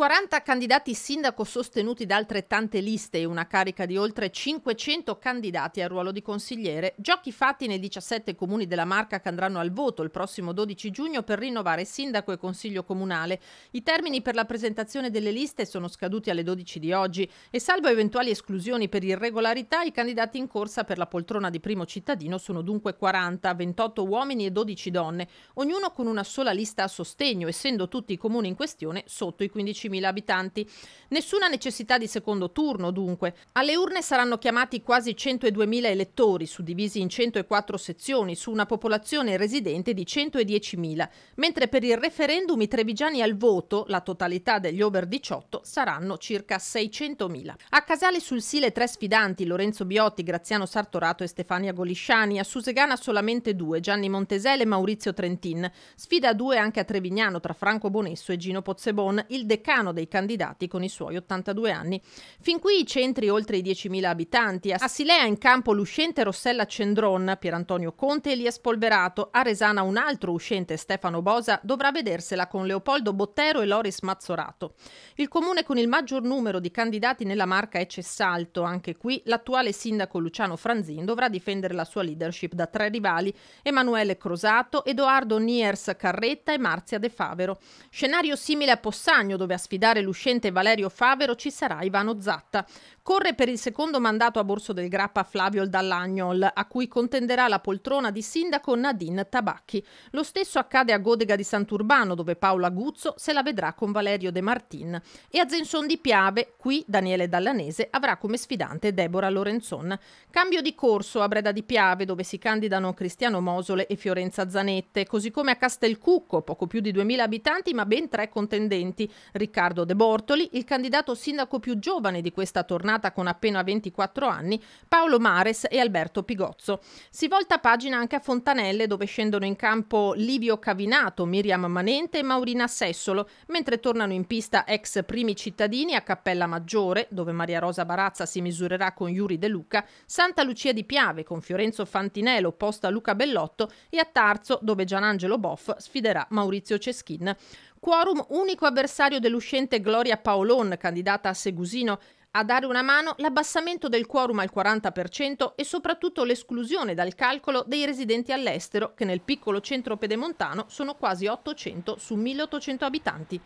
40 candidati sindaco sostenuti da altrettante liste e una carica di oltre 500 candidati al ruolo di consigliere, giochi fatti nei 17 comuni della Marca che andranno al voto il prossimo 12 giugno per rinnovare sindaco e consiglio comunale. I termini per la presentazione delle liste sono scaduti alle 12 di oggi e salvo eventuali esclusioni per irregolarità, i candidati in corsa per la poltrona di primo cittadino sono dunque 40, 28 uomini e 12 donne, ognuno con una sola lista a sostegno, essendo tutti i comuni in questione sotto i 15.000 abitanti. Nessuna necessità di secondo turno, dunque. Alle urne saranno chiamati quasi 102.000 elettori, suddivisi in 104 sezioni, su una popolazione residente di 110.000, mentre per il referendum i trevigiani al voto, la totalità degli over 18, saranno circa 600.000. A Casale sul Sile 3 sfidanti, Lorenzo Biotti, Graziano Sartorato e Stefania Golisciani, a Susegana solamente 2, Gianni Montesele e Maurizio Trentin. Sfida a 2 anche a Trevignano tra Franco Bonesso e Gino Pozzebon, il decano dei candidati con i suoi 82 anni. Fin qui i centri oltre i 10.000 abitanti. A Silea in campo l'uscente Rossella Cendron, Pierantonio Conte e Elias Polverato. A Resana un altro uscente, Stefano Bosa, dovrà vedersela con Leopoldo Bottero e Loris Mazzorato. Il comune con il maggior numero di candidati nella Marca è Cessalto. Anche qui l'attuale sindaco Luciano Franzin dovrà difendere la sua leadership da 3 rivali: Emanuele Crosato, Edoardo Niers Carretta e Marzia De Favero. Scenario simile a Possagno, dove a sfidare l'uscente Valerio Favero ci sarà Ivano Zatta. Corre per il secondo mandato a Borso del Grappa Flavio Dallagnol, a cui contenderà la poltrona di sindaco Nadine Tabacchi. Lo stesso accade a Godega di Sant'Urbano, dove Paola Guzzo se la vedrà con Valerio De Martin. E a Zenson di Piave, qui Daniele Dallanese avrà come sfidante Deborah Lorenzon. Cambio di corso a Breda di Piave, dove si candidano Cristiano Mosole e Fiorenza Zanette, così come a Castelcucco, poco più di 2.000 abitanti ma ben 3 contendenti: Riccardo De Bortoli, il candidato sindaco più giovane di questa tornata con appena 24 anni, Paolo Mares e Alberto Pigozzo. Si volta pagina anche a Fontanelle, dove scendono in campo Livio Cavinato, Miriam Manente e Maurina Sessolo, mentre tornano in pista ex primi cittadini a Cappella Maggiore, dove Maria Rosa Barazza si misurerà con Yuri De Luca, Santa Lucia di Piave con Fiorenzo Fantinello opposto a Luca Bellotto e a Tarzo, dove Gianangelo Boff sfiderà Maurizio Ceschin. Quorum unico avversario dell'uscente Gloria Paolon, candidata a Segusino. A dare una mano l'abbassamento del quorum al 40% e soprattutto l'esclusione dal calcolo dei residenti all'estero, che nel piccolo centro pedemontano sono quasi 800 su 1.800 abitanti.